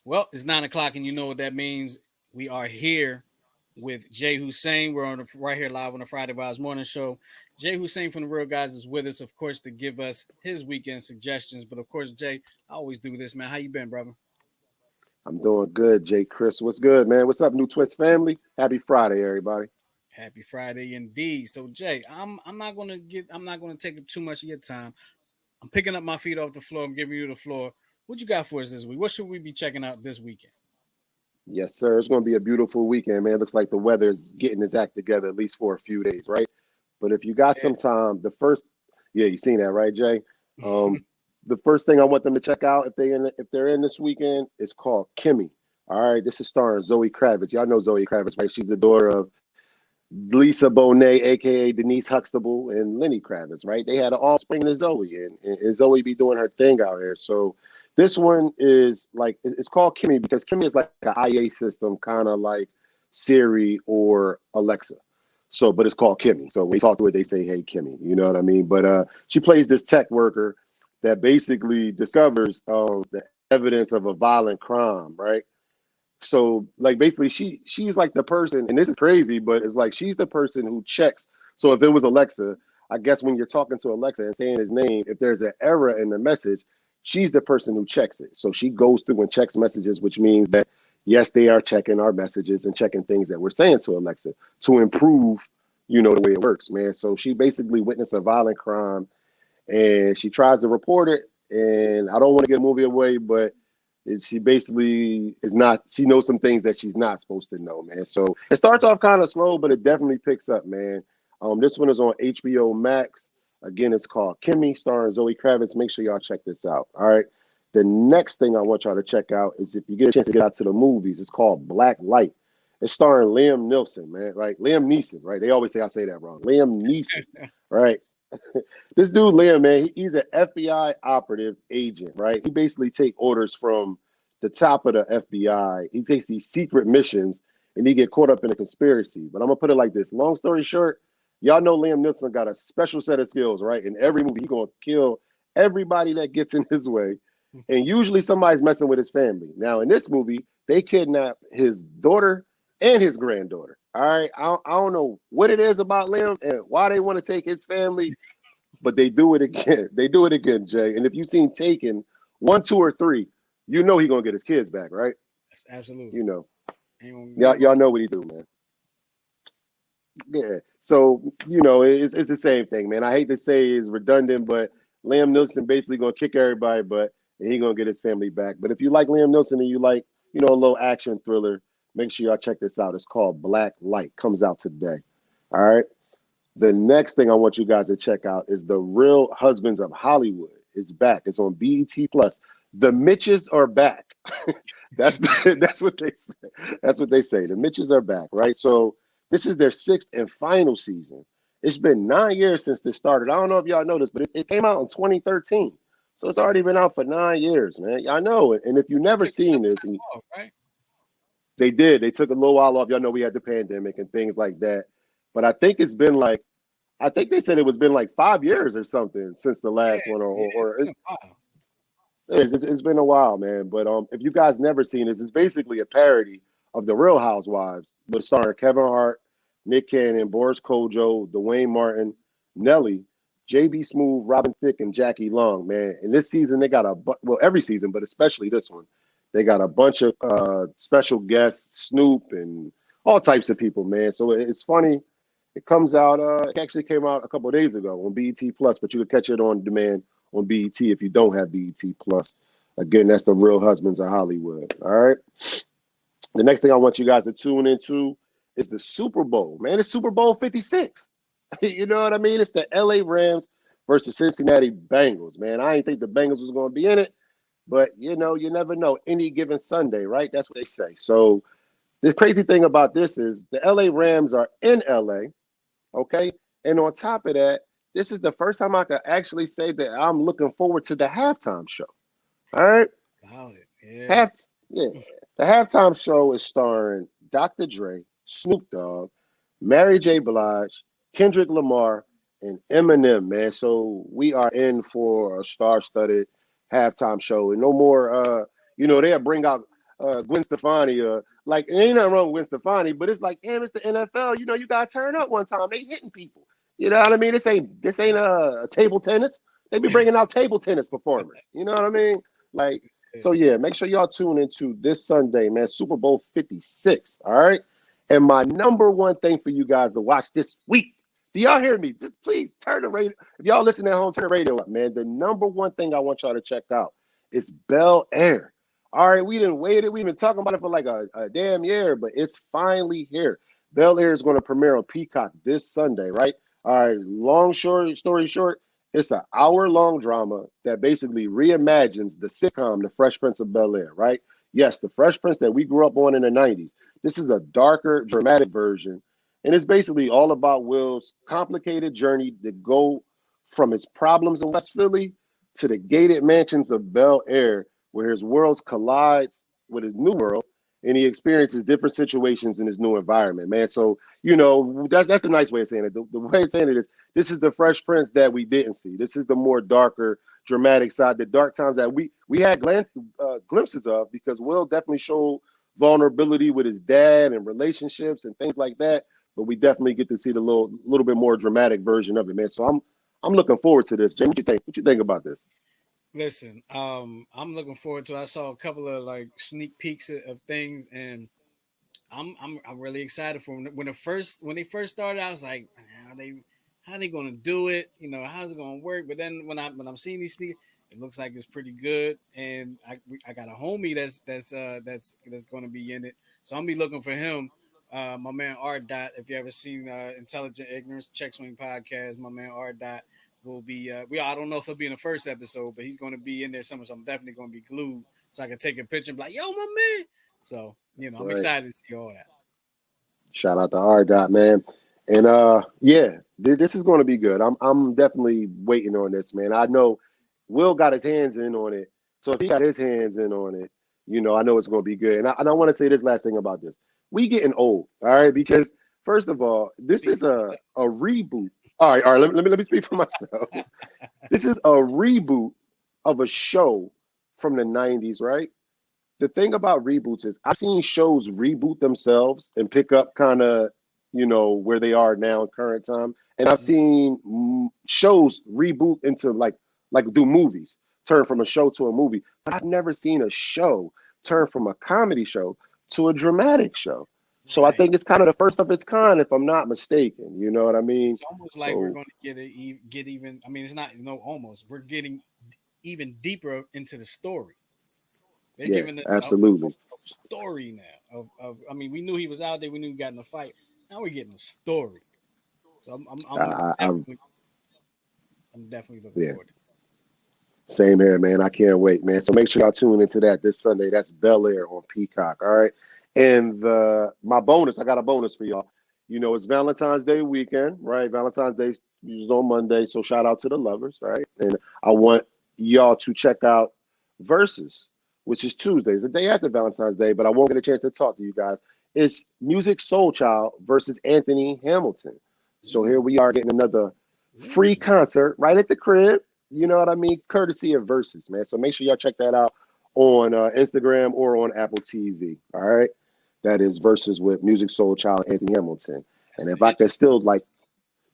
Well, it's 9 o'clock, and you know what that means. We are here with Jay Hussein. We're right here live on the Friday Vibes Morning Show. Jay Hussein from the Real Guys is with us, of course, to give us his weekend suggestions. But of course, Jay, I always do this, man. How you been, brother? I'm doing good, Jay Chris. What's good, man? What's up, New Twist family? Happy Friday, everybody. Happy Friday indeed. So, Jay, I'm not gonna take up too much of your time. I'm picking up my feet off the floor. I'm giving you the floor. What you got for us this week? What should we be checking out this weekend? Yes, sir. It's going to be a beautiful weekend, man. Looks like the weather's getting its act together at least for a few days, right? But if you got some time, yeah, you seen that, right, Jay? Um, the first thing I want them to check out if they're in this weekend is called Kimmy. All right, this is starring Zoe Kravitz. Y'all know Zoe Kravitz, right? She's the daughter of Lisa Bonet, aka Denise Huxtable, and Lenny Kravitz, right? They had an offspring of Zoe, and Zoe be doing her thing out here. So this one is like it's called Kimmy because Kimmy is like an IA system, kind of like Siri or Alexa. So, but it's called Kimmy. So when you talk to it, they say, "Hey, Kimmy," you know what I mean? But she plays this tech worker that basically discovers the evidence of a violent crime, right? So like basically she's like the person, and this is crazy, but it's like she's the person who checks. So if it was Alexa, I guess when you're talking to Alexa and saying his name, if there's an error in the message, she's the person who checks it. So she goes through and checks messages, which means that yes, they are checking our messages and checking things that we're saying to Alexa to improve, the way it works, man. So she basically witnessed a violent crime and she tries to report it. And I don't want to get a movie away, but she basically is not. She knows some things that she's not supposed to know, man. So it starts off kind of slow, but it definitely picks up, man. This one is on HBO Max. Again, it's called Kimmy, starring Zoe Kravitz. Make sure y'all check this out. All right. The next thing I want y'all to check out is if you get a chance to get out to the movies, it's called Black Light. It's starring Liam Neeson, man. Right, Liam Neeson. Right. They always say I say that wrong. Liam Neeson. Right. This dude, Liam, man, he's an FBI operative agent, right? He basically take orders from the top of the FBI. He takes these secret missions and he get caught up in a conspiracy. But I'm gonna put it like this. Long story short, y'all know Liam Neeson got a special set of skills, right? In every movie, he gonna kill everybody that gets in his way. And usually somebody's messing with his family. Now, in this movie, they kidnap his daughter and his granddaughter. All right. I don't know what it is about Liam and why they want to take his family, but they do it again. They do it again, Jay. And if you've seen Taken 1, 2, or 3, you know he gonna get his kids back, right? Yes, absolutely. You know, Ain't y'all gonna. know what he do, man. Yeah. So it's the same thing, man. I hate to say it's redundant, but Liam Neeson basically gonna kick everybody, but he gonna get his family back. But if you like Liam Neeson and you like a little action thriller, make sure y'all check this out. It's called Black Light. Comes out today. All right. The next thing I want you guys to check out is The Real Husbands of Hollywood. It's back. It's on BET Plus. The Mitches are back. that's that's what they say. That's what they say. The Mitches are back, right? So this is their sixth and final season. It's been 9 years since this started. I don't know if y'all know this, but it came out in 2013. So it's already been out for 9 years, man. I know it. And if you They never took a seen little this, time and off, right? they did, they took a little while off. Y'all know we had the pandemic and things like that. But I think they said it was been like 5 years or something since the Yeah, last one, yeah. It's or been a while. it's been a while, man. But if you guys never seen this, it's basically a parody of the Real Housewives, but starring Kevin Hart, Nick Cannon, Boris Kojo, Dwayne Martin, Nelly, JB Smooth, Robin Thicke, and Jackie Long, man. And this season they got well, every season, but especially this one, they got a bunch of special guests, Snoop and all types of people, man. So it's funny. It comes out. It actually came out a couple of days ago on BET Plus, but you can catch it on demand on BET if you don't have BET Plus. Again, that's the Real Husbands of Hollywood. All right. The next thing I want you guys to tune into is the Super Bowl. Man, it's Super Bowl 56. You know what I mean? It's the LA Rams versus Cincinnati Bengals. Man, I didn't think the Bengals was going to be in it, but you never know. Any given Sunday, right? That's what they say. So the crazy thing about this is the LA Rams are in LA. Okay. And on top of that, this is the first time I could actually say that I'm looking forward to the halftime show. All right. About it. Yeah. Half yeah. The halftime show is starring Dr. Dre, Snoop Dogg, Mary J. Blige, Kendrick Lamar, and Eminem, man. So we are in for a star-studded halftime show. And no more they'll bring out Gwen Stefani. Like, ain't nothing wrong with Gwen Stefani, but it's like, damn, it's the NFL. You know, you gotta turn up one time. They hitting people. You know what I mean? This ain't a table tennis. They be bringing out table tennis performers. You know what I mean? Like, so yeah, make sure y'all tune into this Sunday, man. Super Bowl 56. All right. And my number one thing for you guys to watch this week. Do y'all hear me? Just please turn the radio. If y'all listening at home, turn the radio up, man. The number one thing I want y'all to check out is Bel Air. All right, we didn't wait it. We've been talking about it for like a damn year, but it's finally here. Bel Air is going to premiere on Peacock this Sunday, right? All right, story short, it's an hour-long drama that basically reimagines the sitcom The Fresh Prince of Bel-Air, right? Yes, The Fresh Prince that we grew up on in the 90s. This is a darker, dramatic version, and it's basically all about Will's complicated journey to go from his problems in West Philly to the gated mansions of Bel-Air, where his worlds collides with his new world, and he experiences different situations in his new environment, man. So, you know, that's the nice way of saying it. The way of saying it is, this is the Fresh Prince that we didn't see. This is the more darker, dramatic side, the dark times that we had glimpses of, because Will definitely showed vulnerability with his dad and relationships and things like that. But we definitely get to see the little bit more dramatic version of it, man. So I'm looking forward to this. Jay, what you think? What you think about this? Listen, I'm looking forward to. I saw a couple of like sneak peeks of things, and I'm really excited for them. When they first started, I was like, how they gonna do it? You know, how's it gonna work? But then when I'm seeing these sneakers, it looks like it's pretty good. And I got a homie that's gonna be in it, so I'm be looking for him. My man R. Dot. If you ever seen Intelligent Ignorance Check Swing podcast, my man R. Dot will be. I don't know if he'll be in the first episode, but he's gonna be in there somewhere. So I'm definitely gonna be glued, so I can take a picture and be like, "Yo, my man." So That's I'm right. excited to see all that. Shout out to R. Dot, man. And yeah, this is going to be good. I'm definitely waiting on this, man. I know Will got his hands in on it, so if he got his hands in on it, you know, I know it's going to be good. And I want to say this last thing about this: we getting old, all right? Because first of all, this Speak is for yourself. a reboot. All right. Let me speak for myself. This is a reboot of a show from the '90s, right? The thing about reboots is I've seen shows reboot themselves and pick up kind of, you know, where they are now in current time. And I've Mhm. seen shows reboot into like do movies, turn from a show to a movie. But I've never seen a show turn from a comedy show to a dramatic show. So I Right. think it's kind of the first of its kind, if I'm not mistaken. You know what I mean? It's almost like we're So going to get even. I mean, it's not no almost. We're getting even deeper into the story. They're yeah, giving us a absolutely. story now. I mean, we knew he was out there. We knew he got in a fight. Now we're getting a story. So I I'm definitely looking yeah. forward to Same here, man. I can't wait, man. So make sure y'all tune into that this Sunday. That's Bel Air on Peacock. All right. And my bonus, I got a bonus for y'all. You know, it's Valentine's Day weekend, right? Valentine's Day is on Monday. So shout out to the lovers, right? And I want y'all to check out Versus, which is Tuesdays, the day after Valentine's Day, but I won't get a chance to talk to you guys. It's Music Soul Child versus Anthony Hamilton. it. So here we are getting another free Ooh. concert right at the crib, you know what I mean? Courtesy of Versus, man. So make sure y'all check that out on Instagram or on Apple TV. All right. That is Versus with Music Soul Child Anthony Hamilton. And That's an if I could interesting. still like,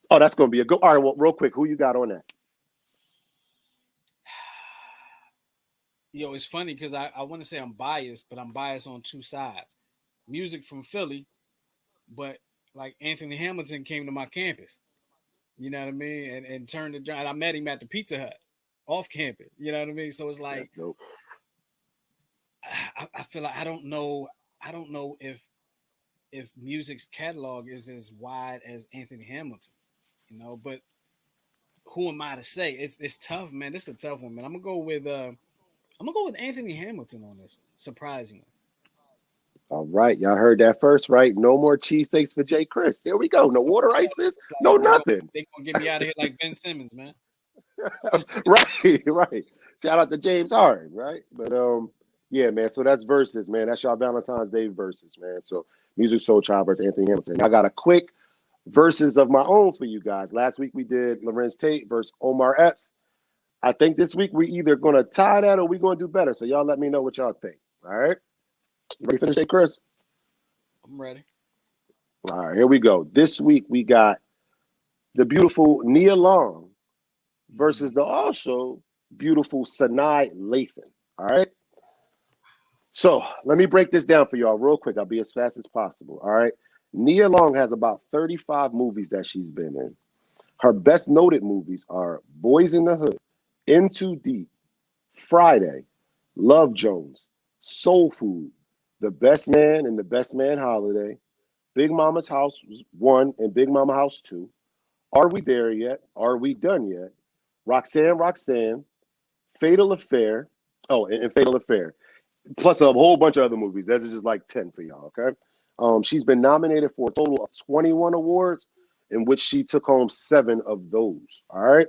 oh, that's going to be a good. All right. Well, real quick, who you got on that? It's funny because I want to say I'm biased, but I'm biased on two sides. Music from Philly, but like Anthony Hamilton came to my campus. You know what I mean? And turned the joint. I met him at the Pizza Hut off campus. You know what I mean? So it's like That's dope. I feel like I don't know. I don't know if music's catalog is as wide as Anthony Hamilton's. But who am I to say? It's tough, man. This is a tough one, man. I'm gonna go with Anthony Hamilton on this. Surprisingly, All right. Y'all heard that first, right? No more cheesesteaks for Jay Chris. There we go. No water ices. it's No like nothing. they gonna get me out of here like Ben Simmons, man. Right, right. Shout out to James Harden, right? But yeah, man. So that's Versus, man. That's y'all Valentine's Day Versus, man. So Music Soul Child versus Anthony Hamilton. I got a quick verses of my own for you guys. Last week we did Lorenz Tate versus Omar Epps. I think this week we either gonna tie that or we gonna do better. So y'all let me know what y'all think. All right. Ready to finish, hey Chris? I'm ready. All right, here we go. This week we got the beautiful Nia Long versus Mm. the also beautiful Sanaa Lathan. All right. So let me break this down for y'all real quick. I'll be as fast as possible. All right. Nia Long has about 35 movies that she's been in. Her best noted movies are Boys in the Hood, In Too Deep, Friday, Love Jones, Soul Food, The Best Man and The Best Man Holiday, Big Mama's House 1 and Big Mama House 2, Are We There Yet? Are We Done Yet? Roxanne, Roxanne, Fatal Affair. Oh, and Fatal Affair. Plus a whole bunch of other movies. That's just like 10 for y'all, okay? She's been nominated for a total of 21 awards, in which she took home 7 of those, all right?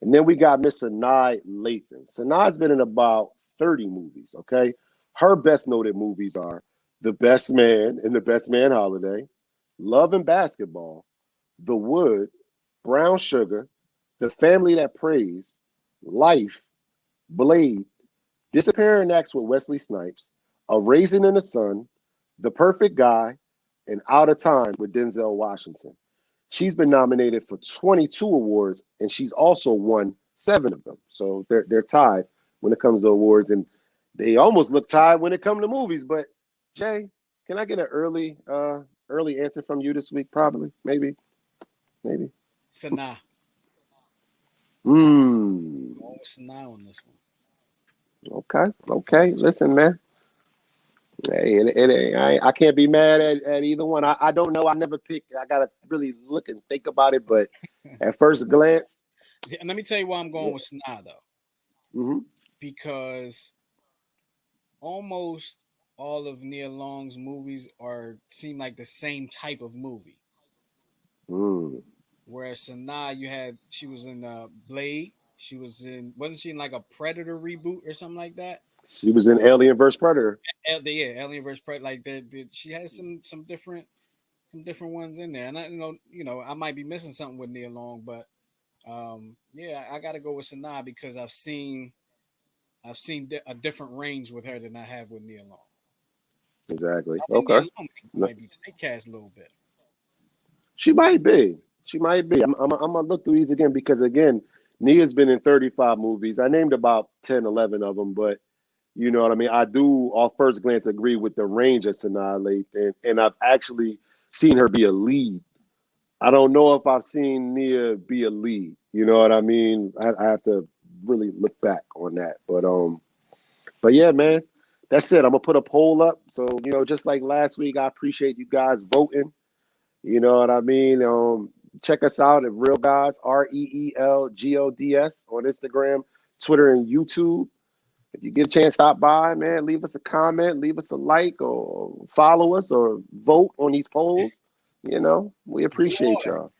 And then we got Miss Sanaa Lathan. Sanaa's been in about 30 movies, okay? Her best noted movies are The Best Man and The Best Man Holiday, Love and Basketball, The Wood, Brown Sugar, The Family That Prays, Life, Blade, Disappearing Acts with Wesley Snipes, A Raisin in the Sun, The Perfect Guy, and Out of Time with Denzel Washington. She's been nominated for 22 awards, and she's also won 7 of them. So they're tied when it comes to awards, and they almost look tied when it comes to movies. But Jay, can I get an early answer from you this week? Probably, maybe. Sanaa. Hmm. I'm going with Sanaa on this one. Okay. Listen, man. Hey, I can't be mad at either one. I don't know. I never picked. I gotta really look and think about it. But at first glance, And let me tell you why I'm yeah. going with Sanaa though, Mm-hmm. because almost all of Nia Long's movies are seem like the same type of movie. Mm. Whereas Sanaa, she was in Blade. She was in wasn't she in like a Predator reboot or something like that? She was in Alien vs Predator. Yeah, Alien vs Predator. Like she has some different ones in there, and I might be missing something with Nia Long, but yeah, I got to go with Sanaa because I've seen a different range with her than I have with Nia Long. Exactly. I think Nia Okay. Long No, might be typecast a little bit. she might be. She might be. I'm gonna look through these again because again, Nia's been in 35 movies. I named about 10, 11 of them, but you know what I mean. I do, off first glance, agree with the range of Sanaa Lathan, and I've actually seen her be a lead. I don't know if I've seen Nia be a lead. You know what I mean? I have to really look back on that. But yeah, man, that's it. I'm gonna put a poll up. So just like last week, I appreciate you guys voting. You know what I mean? Check us out at Real Gods, ReelGods on Instagram, Twitter, and YouTube. If you get a chance, stop by, man. Leave us a comment, leave us a like, or follow us, or vote on these polls. We Do all appreciate that. y'all.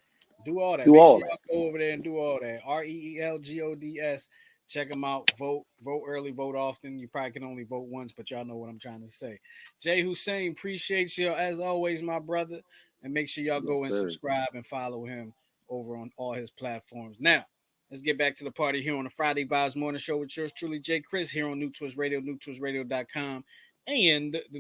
Do all that. Do Make sure all that. y'all go over there and do all that. ReelGods. Check them out. Vote early, vote often. You probably can only vote once, but y'all know what I'm trying to say. Jay Hussein, appreciate you as always, my brother. And make sure y'all Yes, go and sir. subscribe and follow him over on all his platforms. Now, let's get back to the party here on the Friday Vibes Morning Show with yours truly, Jay Chris, here on New Twist Radio, newtwistradio.com, and the New